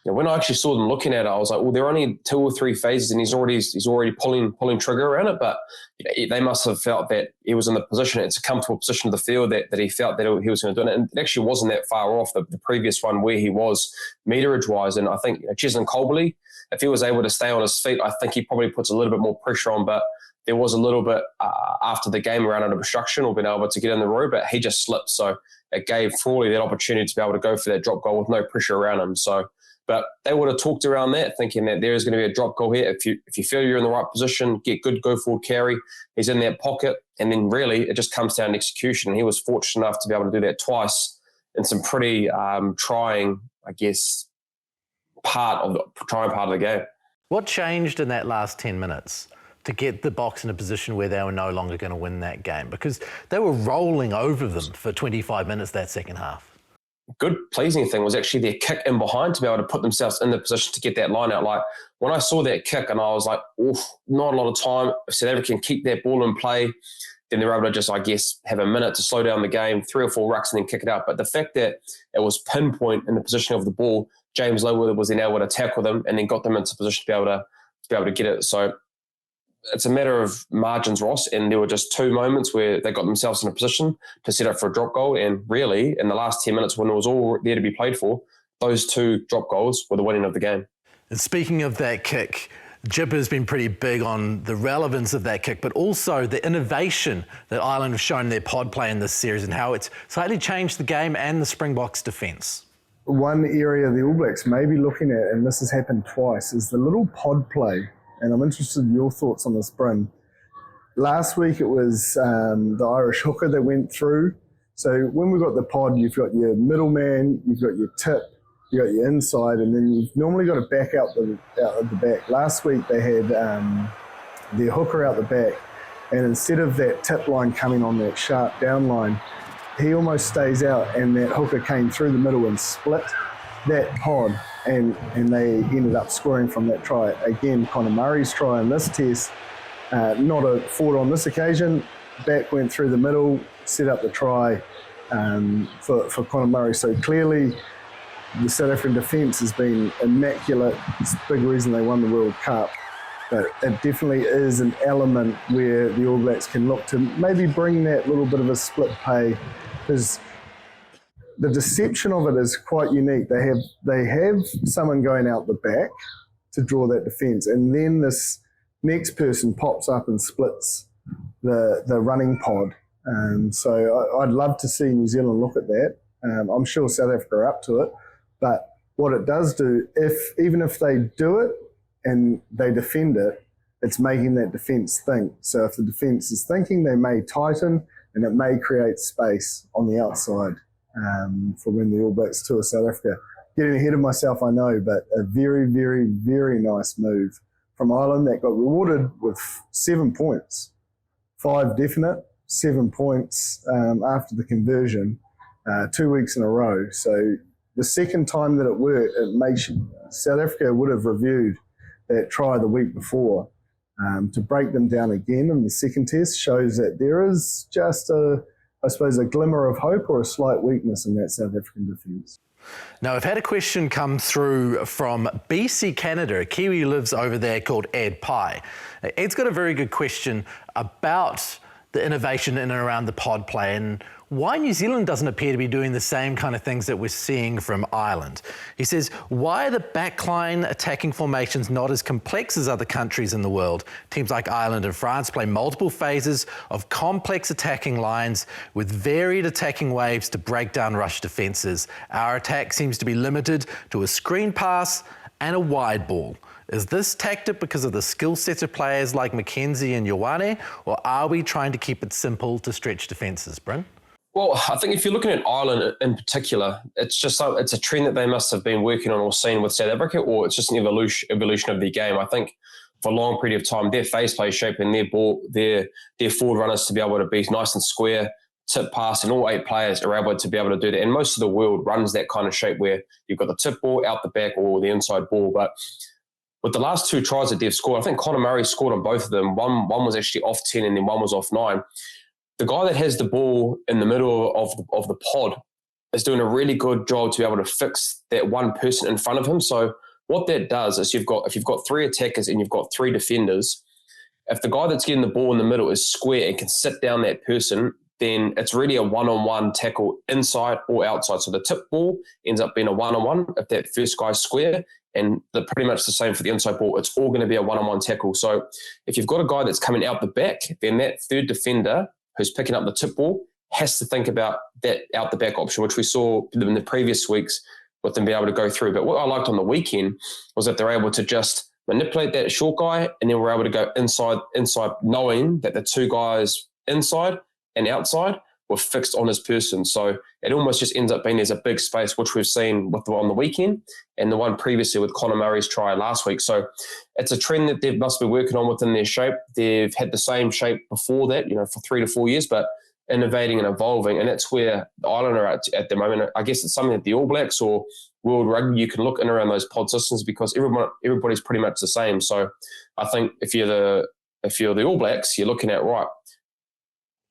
when I actually saw them looking at it, I was like, well, there are only 2 or 3 phases, and he's already pulling trigger around it. But they must have felt that he was in the position. It's a comfortable position of the field that he felt that he was going to do it. And it actually wasn't that far off the previous one where he was meterage wise. And I think Cheslin Colby, if he was able to stay on his feet, I think he probably puts a little bit more pressure on. But there was a little bit after the game around an obstruction or being able to get in the row, but he just slipped. So it gave Frawley that opportunity to be able to go for that drop goal with no pressure around him. So, but they would have talked around that, thinking that there is going to be a drop goal here. If you feel you're in the right position, get good go forward carry. He's in that pocket, and then really it just comes down to execution. And he was fortunate enough to be able to do that twice in some pretty trying, I guess, part of the game. What changed in that last 10 minutes to get the Boks in a position where they were no longer going to win that game? Because they were rolling over them for 25 minutes that second half. Good pleasing thing was actually their kick in behind to be able to put themselves in the position to get that line out. Like, when I saw that kick, and I was like, oof, not a lot of time. If South Africa can keep that ball in play, then they're able to just, I guess, have a minute to slow down the game, 3 or 4 rucks, and then kick it out. But the fact that it was pinpoint in the position of the ball, James Lowe was then able to tackle them and then got them into position to be able to get it. So it's a matter of margins, Ross, and there were just 2 moments where they got themselves in a position to set up for a drop goal. And really, in the last 10 minutes when it was all there to be played for, those 2 drop goals were the winning of the game. And speaking of that kick, Jipper's been pretty big on the relevance of that kick, but also the innovation that Ireland have shown their pod play in this series and how it's slightly changed the game and the Springboks' defence. One area the All Blacks may be looking at, and this has happened twice, is the little pod play. And I'm interested in your thoughts on this, Bryn. Last week it was the Irish hooker that went through. So when we've got the pod, you've got your middleman, you've got your tip, you've got your inside, and then you've normally got to back out the back. Last week they had their hooker out the back, And instead of that tip line coming on that sharp down line, he almost stays out, and that hooker came through the middle and split that pod, and they ended up scoring from that try. Again, Conor Murray's try in this test, not a forward on this occasion, back went through the middle, set up the try for Conor Murray. So clearly the South African defence has been immaculate. It's a big reason they won the World Cup. But it definitely is an element where the All Blacks can look to maybe bring that little bit of a split pay, because the deception of it is quite unique. They have someone going out the back to draw that defence, and then this next person pops up and splits the running pod. So I'd love to see New Zealand look at that. I'm sure South Africa are up to it, but what it does do, even if they do it and they defend it, it's making that defence think. So if the defence is thinking, they may tighten, and it may create space on the outside for when the All Blacks tour South Africa. Getting ahead of myself, I know, but a very, very, very nice move from Ireland that got rewarded with 7 points. 5 definite, 7 points after the conversion, 2 weeks in a row. So the second time that it worked, it makes South Africa would have reviewed that try the week before. To break them down again in the second test shows that there is just I suppose, a glimmer of hope or a slight weakness in that South African defence. Now, I've had a question come through from BC Canada, a Kiwi who lives over there called Ed Pye. Ed's got a very good question about the innovation in and around the pod play and why New Zealand doesn't appear to be doing the same kind of things that we're seeing from Ireland. He says, why are the backline attacking formations not as complex as other countries in the world? Teams like Ireland and France play multiple phases of complex attacking lines with varied attacking waves to break down rush defences. Our attack seems to be limited to a screen pass and a wide ball. Is this tactic because of the skill set of players like McKenzie and Ioane, or are we trying to keep it simple to stretch defences, Bryn? Well, I think if you're looking at Ireland in particular, it's a trend that they must have been working on or seen with South Africa, or it's just an evolution of their game. I think for a long period of time, their phase play shape and their forward runners to be able to be nice and square, tip pass, and all 8 players are able to be able to do that. And most of the world runs that kind of shape where you've got the tip ball out the back or the inside ball. But with the last 2 tries that they've scored, I think Conor Murray scored on both of them. One was actually off 10 and then one was off 9. The guy that has the ball in the middle of the pod is doing a really good job to be able to fix that one person in front of him. So what that does is if you've got 3 attackers and you've got 3 defenders, if the guy that's getting the ball in the middle is square and can sit down that person, then it's really a one-on-one tackle inside or outside. So the tip ball ends up being a one-on-one if that first guy's square, and pretty much the same for the inside ball. It's all going to be a one-on-one tackle. So if you've got a guy that's coming out the back, then that third defender who's picking up the tip ball has to think about that out the back option, which we saw in the previous weeks with them being able to go through. But what I liked on the weekend was that they're able to just manipulate that short guy, and then we're able to go inside, knowing that the 2 guys inside and outside were fixed on his person. So it almost just ends up being there's a big space, which we've seen with on the weekend and the one previously with Conor Murray's try last week. So it's a trend that they must be working on within their shape. They've had the same shape before that, for 3 to 4 years, but innovating and evolving. And that's where the Ireland are at the moment. I guess it's something that the All Blacks or World Rugby, you can look in around those pod systems because everybody's pretty much the same. So I think if you're the All Blacks, you're looking at, right,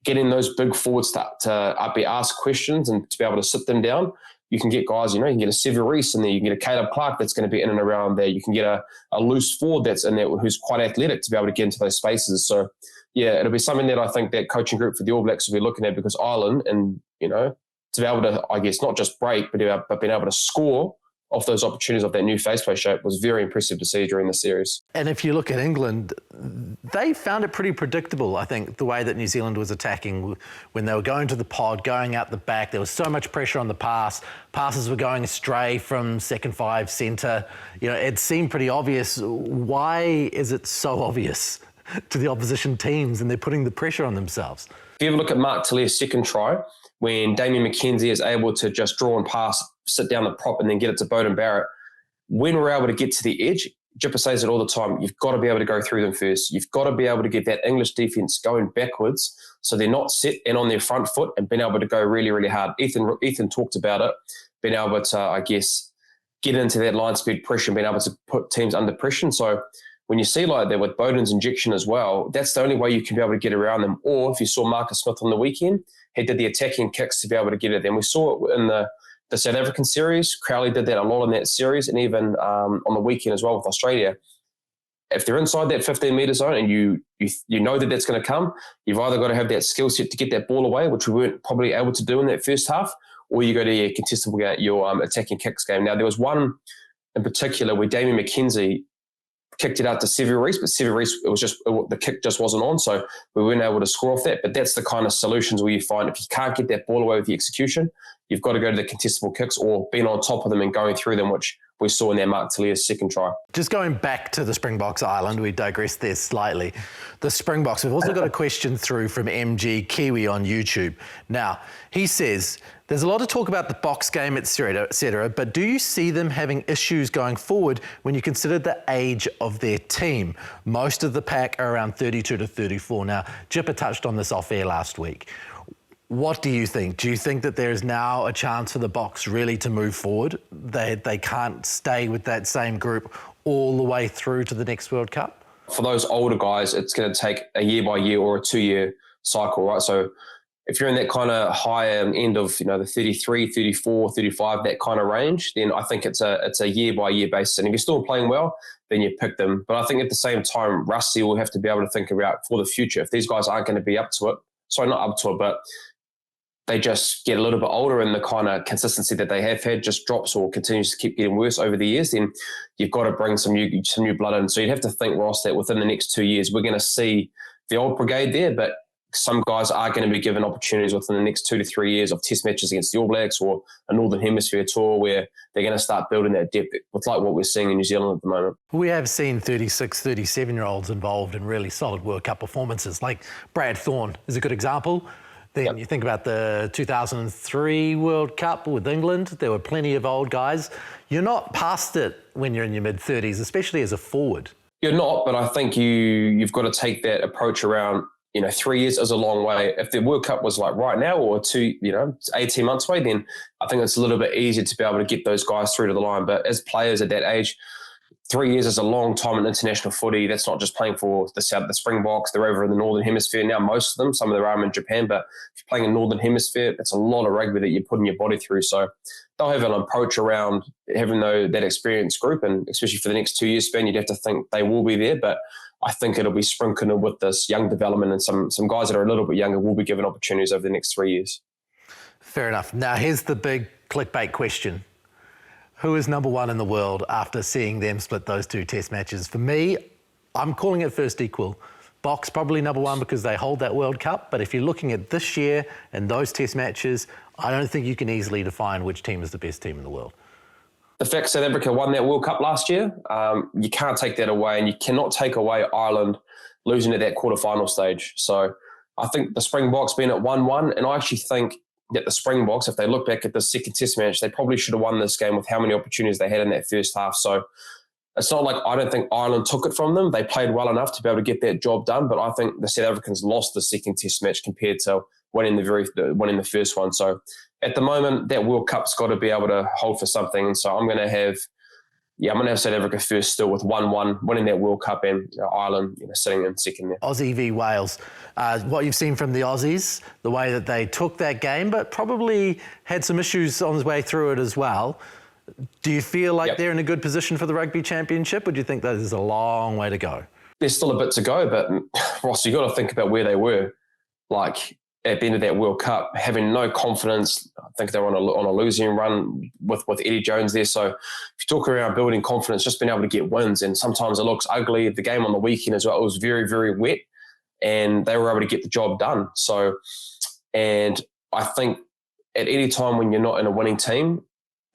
getting those big forwards to be asked questions and to be able to sit them down. You can get guys, you can get a Sever Reece in there, you can get a Caleb Clark that's going to be in and around there. You can get a loose forward that's in there who's quite athletic to be able to get into those spaces. So, yeah, it'll be something that I think that coaching group for the All Blacks will be looking at because Ireland and, to be able to, I guess, not just break, but being able to score off those opportunities of that new face play shape was very impressive to see during the series. And if you look at England, they found it pretty predictable, I think, the way that New Zealand was attacking when they were going to the pod, going out the back. There was so much pressure on the pass. Passes were going astray from second 5 centre. It seemed pretty obvious. Why is it so obvious to the opposition teams and they're putting the pressure on themselves? If you ever look at Mark Tillier's second try, when Damien McKenzie is able to just draw and pass, sit down the prop and then get it to Beauden Barrett, when we're able to get to the edge, Jipper says it all the time, you've got to be able to go through them first. You've got to be able to get that English defence going backwards so they're not set and on their front foot and being able to go really, really hard. Ethan talked about it, being able to, I guess, get into that line speed pressure and being able to put teams under pressure. So when you see like that with Beauden's injection as well, that's the only way you can be able to get around them. Or if you saw Marcus Smith on the weekend, he did the attacking kicks to be able to get it. And we saw it in the South African series. Crowley did that a lot in that series, and even on the weekend as well with Australia. If they're inside that 15-metre zone and you know that that's going to come, you've either got to have that skill set to get that ball away, which we weren't probably able to do in that first half, or you go to your contestable, your attacking kicks game. Now, there was one in particular where Damien McKenzie kicked it out to Sevier Reese, but Sevier Reese, the kick just wasn't on, so we weren't able to score off that. But that's the kind of solutions where you find if you can't get that ball away with the execution, you've got to go to the contestable kicks or being on top of them and going through them, which we saw in that Mark Talia's second try. Just going back to the Springboks Island, we digressed there slightly. The Springboks, we've also got a question through from MG Kiwi on YouTube. Now, he says, there's a lot of talk about the Boks game, et cetera, but do you see them having issues going forward when you consider the age of their team? Most of the pack are around 32 to 34. Now, Jipper touched on this off air last week. What do you think? Do you think that there is now a chance for the Boks really to move forward? They can't stay with that same group all the way through to the next World Cup? For those older guys, it's going to take a year by year or a 2-year cycle, right? So if you're in that kind of higher end of, the 33, 34, 35, that kind of range, then I think it's a year by year basis. And if you're still playing well, then you pick them. But I think at the same time, Rusty will have to be able to think about for the future. If these guys aren't going to be up to it, not up to it, but they just get a little bit older and the kind of consistency that they have had just drops or continues to keep getting worse over the years, then you've got to bring some new blood in. So you'd have to think, Ross, that within the next 2 years, we're going to see the old brigade there, but some guys are going to be given opportunities within the next 2 to 3 years of test matches against the All Blacks or a Northern Hemisphere tour where they're going to start building that depth with like what we're seeing in New Zealand at the moment. We have seen 36, 37-year-olds involved in really solid World Cup performances, like Brad Thorne is a good example. Then you think about the 2003 World Cup with England, there were plenty of old guys. You're not past it when you're in your mid-30s, especially as a forward. You're not, but I think you've got to take that approach around, 3 years is a long way. If the World Cup was like right now or 18 months away, then I think it's a little bit easier to be able to get those guys through to the line. But as players at that age, 3 years is a long time in international footy. That's not just playing for the Springboks. They're over in the Northern Hemisphere now, most of them. Some of them are in Japan. But if you're playing in Northern Hemisphere, it's a lot of rugby that you're putting your body through. So they'll have an approach around having that experienced group. And especially for the next 2 years span, you'd have to think they will be there. But I think it'll be sprinkled in with this young development, and some guys that are a little bit younger will be given opportunities over the next 3 years. Fair enough. Now, here's the big clickbait question. Who is number one in the world after seeing them split those two test matches? For me, I'm calling it first equal. Boks probably number one because they hold that World Cup. But if you're looking at this year and those test matches, I don't think you can easily define which team is the best team in the world. The fact South Africa won that World Cup last year, you can't take that away, and you cannot take away Ireland losing at that quarterfinal stage. So I think the Springboks being at 1-1, and I actually think that the Springboks, if they look back at the second test match, they probably should have won this game with how many opportunities they had in that first half. So it's not like I don't think Ireland took it from them. They played well enough to be able to get that job done, but I think the South Africans lost the second test match compared to winning the first one. So at the moment, that World Cup's got to be able to hold for something. And so I'm going to have South Africa first still with 1-1, winning that World Cup, and Ireland sitting in second there. Aussie v Wales. What you've seen from the Aussies, the way that they took that game, but probably had some issues on the way through it as well. Do you feel like they're in a good position for the Rugby Championship, or do you think that there's a long way to go? There's still a bit to go, but Ross, you've got to think about where they were. Like, at the end of that World Cup, having no confidence. I think they were on a losing run with Eddie Jones there. So if you talk around building confidence, just being able to get wins, and sometimes it looks ugly. The game on the weekend as well, it was very, very wet, and they were able to get the job done. So, and I think at any time when you're not in a winning team,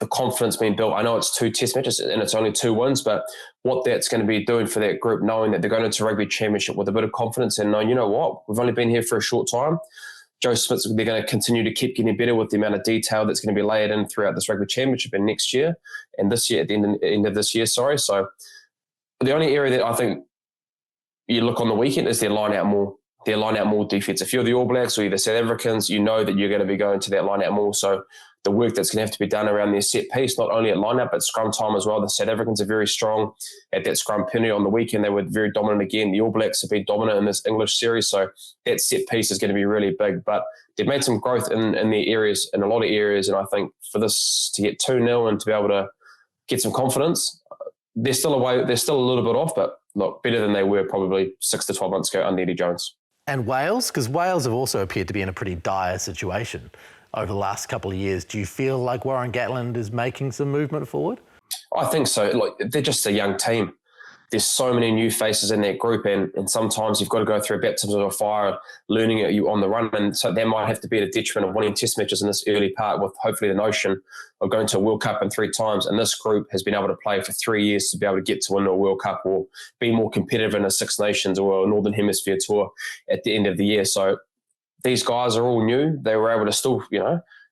the confidence being built. I know it's 2 test matches and it's only 2 wins, but what that's going to be doing for that group, knowing that they're going into Rugby Championship with a bit of confidence and knowing, you know what, we've only been here for a short time. Joe Smith's, they're going to continue to keep getting better with the amount of detail that's going to be layered in throughout this Rugby Championship and next year and this year, at the end of this year, sorry. So The only area that I think you look on the weekend is their line out more defense. If you're the All Blacks or you're the South Africans, you know that you're going to be going to that line out more. So the work that's going to have to be done around their set piece, not only at line out, but scrum time as well. The South Africans are very strong at that scrum penalty on the weekend. They were very dominant again. The All Blacks have been dominant in this English series. So that set piece is going to be really big. But they've made some growth in their areas, in a lot of areas. And I think for this to get 2-0 and to be able to get some confidence, they're still a little bit off, but look, better than they were probably 6 to 12 months ago under Eddie Jones. And Wales, because Wales have also appeared to be in a pretty dire situation over the last couple of years. Do you feel like Warren Gatland is making some movement forward? I think so. Look, they're just a young team. There's so many new faces in that group, and sometimes you've got to go through baptisms of fire, learning it you on the run, and so that might have to be at a detriment of winning test matches in this early part, with hopefully the notion of going to a World Cup in 3 times. And this group has been able to play for 3 years to be able to get to win a World Cup or be more competitive in a Six Nations or a Northern Hemisphere tour at the end of the year. So these guys are all new. They were able to still,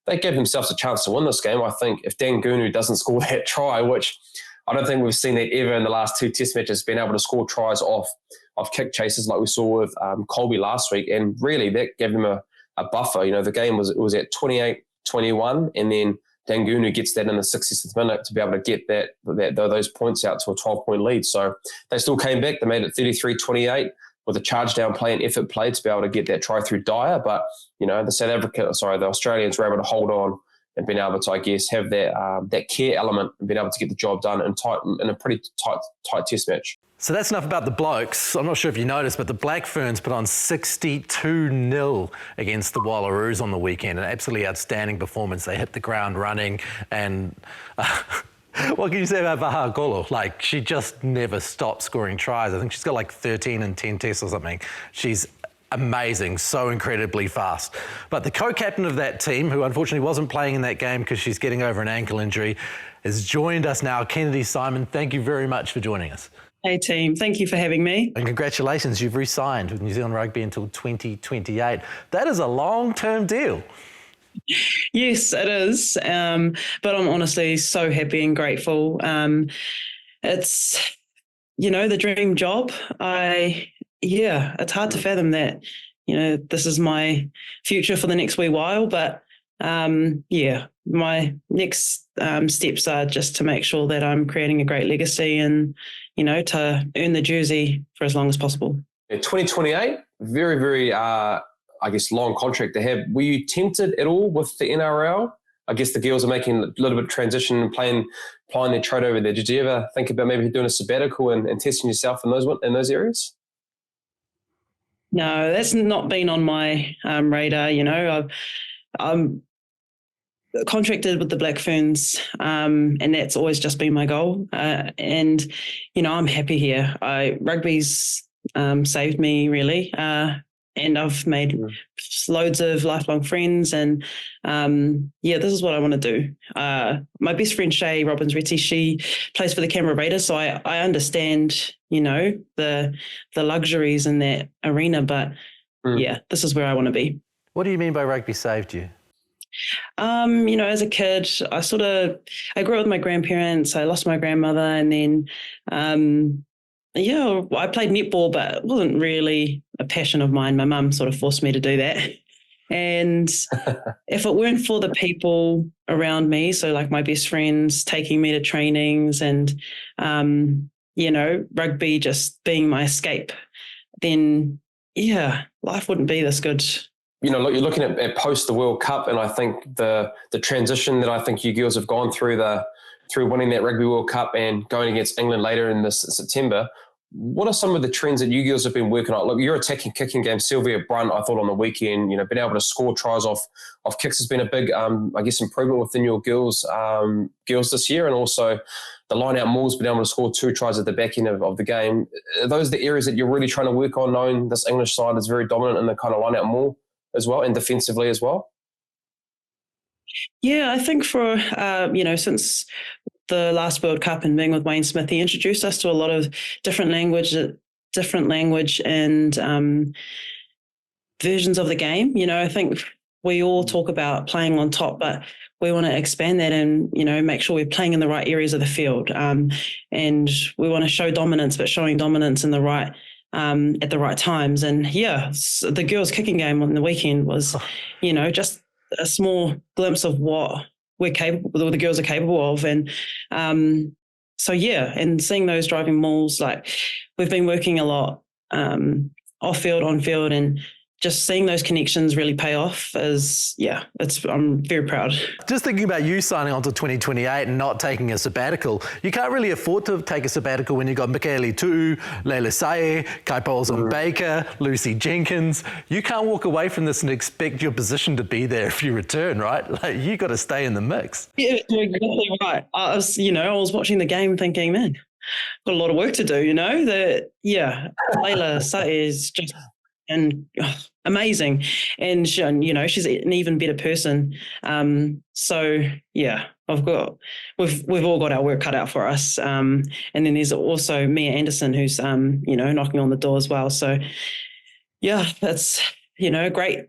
they gave themselves a chance to win this game. I think if Dan Gunu doesn't score that try, which I don't think we've seen that ever in the last 2 test matches, being able to score tries off kick chases like we saw with Colby last week. And really that gave them a buffer. The game was at 28-21, and then Dangunu gets that in the 60th minute to be able to get those points out to a 12-point lead. So they still came back. They made it 33-28 with a charge down play and effort play to be able to get that try through Dyer. But, the the Australians were able to hold on and been able to, I guess, have that care element and been able to get the job done in a pretty tight test match. So that's enough about the Blokes. I'm not sure if you noticed, but the Black Ferns put on 62-0 against the Wallaroos on the weekend. An absolutely outstanding performance. They hit the ground running, and what can you say about Vaha Golo? Like, she just never stops scoring tries. I think she's got like 13 and 10 tests or something. She's amazing, so incredibly fast. But the co-captain of that team, who unfortunately wasn't playing in that game because she's getting over an ankle injury, has joined us now. Kennedy Simon, thank you very much for joining us. Hey team, thank you for having me. And congratulations, you've re-signed with New Zealand Rugby until 2028. That is a long-term deal. Yes, it is. But I'm honestly so happy and grateful. It's, the dream job. It's hard to fathom that, this is my future for the next wee while. But my next steps are just to make sure that I'm creating a great legacy and, to earn the jersey for as long as possible. 2028, very, very, long contract to have. Were you tempted at all with the NRL? I guess the girls are making a little bit of transition and applying their trade over there. Did you ever think about maybe doing a sabbatical and testing yourself in those areas? No, that's not been on my radar. I'm contracted with the Black Ferns, and that's always just been my goal. And I'm happy here. Rugby's saved me really, and I've made loads of lifelong friends. And this is what I want to do. My best friend Shay Robbins-Ritchie, she plays for the Canberra Raiders, so I understand the luxuries in that arena. But this is where I want to be. What do you mean by rugby saved you? As a kid, I grew up with my grandparents. I lost my grandmother, and then, I played netball, but it wasn't really a passion of mine. My mum sort of forced me to do that. And if it weren't for the people around me, so like my best friends taking me to trainings and, rugby just being my escape, then, life wouldn't be this good. You're looking at post the World Cup, and I think the transition that I think you girls have gone through through winning that Rugby World Cup and going against England later in this September. What are some of the trends that you girls have been working on? Look, your attacking kicking game, Sylvia Brunt, I thought on the weekend, being able to score tries off kicks has been a big, improvement within your girls this year, and also the line-out mauls been able to score 2 tries at the back end of the game. Are those the areas that you're really trying to work on, knowing this English side is very dominant in the kind of line-out maul as well, and defensively as well? Yeah, I think for, since the last World Cup and being with Wayne Smith, he introduced us to a lot of different language and versions of the game. I think we all talk about playing on top, but we want to expand that and, make sure we're playing in the right areas of the field. And we want to show dominance, but showing dominance in the right, at the right times. And the girls' kicking game on the weekend was, just a small glimpse of what the girls are capable of. And and seeing those driving mauls, like we've been working a lot off field, on field, and just seeing those connections really pay off I'm very proud. Just thinking about you signing on to 2028 and not taking a sabbatical, you can't really afford to take a sabbatical when you've got Mikaele Tu'u, Leila Sae, Kai Paulson Baker, Lucy Jenkins. You can't walk away from this and expect your position to be there if you return, right? Like, you got to stay in the mix. Yeah, you're exactly right. I was watching the game thinking, man, got a lot of work to do, Leila Sae is just amazing, and she's an even better person. We've all got our work cut out for us. And then there's also Mia Anderson, who's knocking on the door as well. So that's great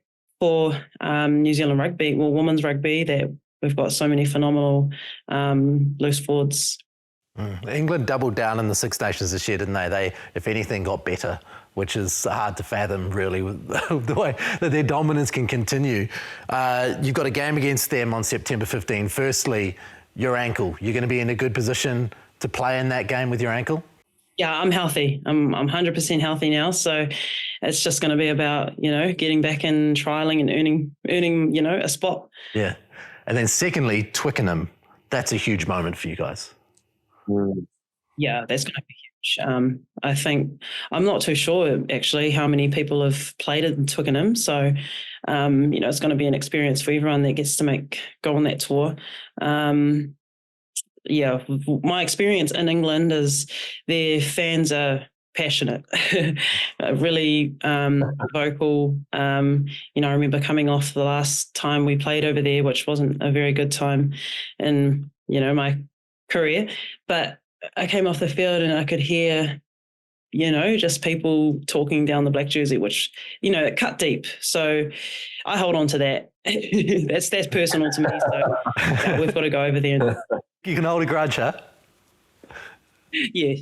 for New Zealand rugby, women's rugby, that we've got so many phenomenal loose forwards. England doubled down in the Six Nations this year, didn't they? They, if anything, got better, which is hard to fathom, really, with the way that their dominance can continue. You've got a game against them on September 15. Firstly, your ankle. You're going to be in a good position to play in that game with your ankle? Yeah, I'm healthy. I'm 100% healthy now. So it's just going to be about, getting back and trialling and earning, a spot. Yeah. And then secondly, Twickenham. That's a huge moment for you guys. Yeah, that's going to be huge. I think I'm not too sure actually how many people have played in Twickenham. So, it's going to be an experience for everyone that gets to go on that tour. My experience in England is their fans are passionate, really vocal. I remember coming off the last time we played over there, which wasn't a very good time in, my career, but I came off the field and I could hear, just people talking down the black jersey, which, it cut deep. So I hold on to that. that's personal to me. So we've got to go over there. You can hold a grudge, huh? Yeah.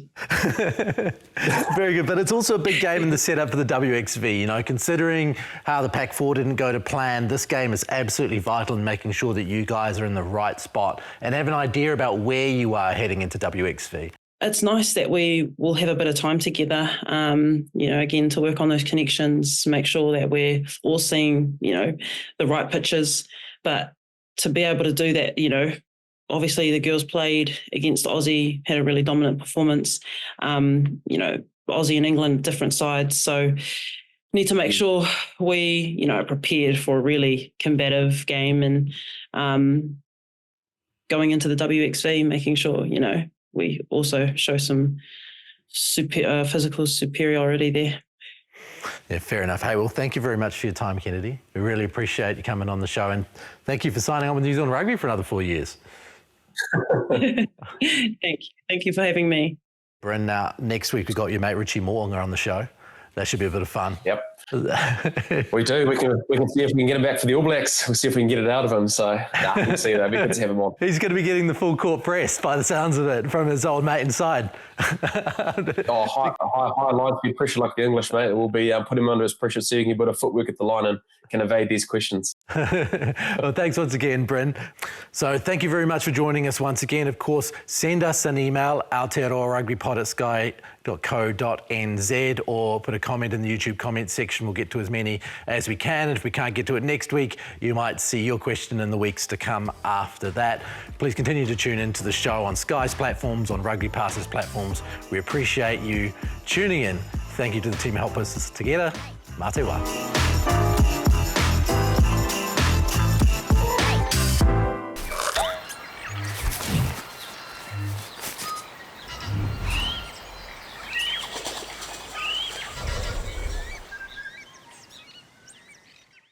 Very good. But it's also a big game in the setup for the WXV. Considering how the Pac-4 didn't go to plan, this game is absolutely vital in making sure that you guys are in the right spot and have an idea about where you are heading into WXV. It's nice that we will have a bit of time together, again, to work on those connections, make sure that we're all seeing, the right pitches. But to be able to do that, obviously the girls played against Aussie, had a really dominant performance. Aussie and England, different sides. So need to make sure we, are prepared for a really combative game and going into the WXV, making sure, we also show some physical superiority there. Yeah, fair enough. Hey, well, thank you very much for your time, Kennedy. We really appreciate you coming on the show, and thank you for signing on with New Zealand Rugby for another 4 years. Thank you. Thank you for having me. Bryn, next week we've got your mate Richie Mo'unga on the show. That should be a bit of fun. Yep. We do. We can see if we can get him back for the All Blacks. We'll see if we can get it out of him. So, we'll see. That'd be good to have him on. He's going to be getting the full court press by the sounds of it from his old mate inside. High line speed pressure like the English, mate. We'll be put him under his pressure so he can put a footwork at the line and can evade these questions. Well, thanks once again, Bryn. So thank you very much for joining us once again. Of course, send us an email, aotearoarugbypod@sky.co.nz, or put a comment in the YouTube comment section. We'll get to as many as we can. And if we can't get to it next week, you might see your question in the weeks to come after that. Please continue to tune into the show on Sky's platforms, on Rugby Passes platforms. We appreciate you tuning in. Thank you to the team who helped us together. Mā te wā.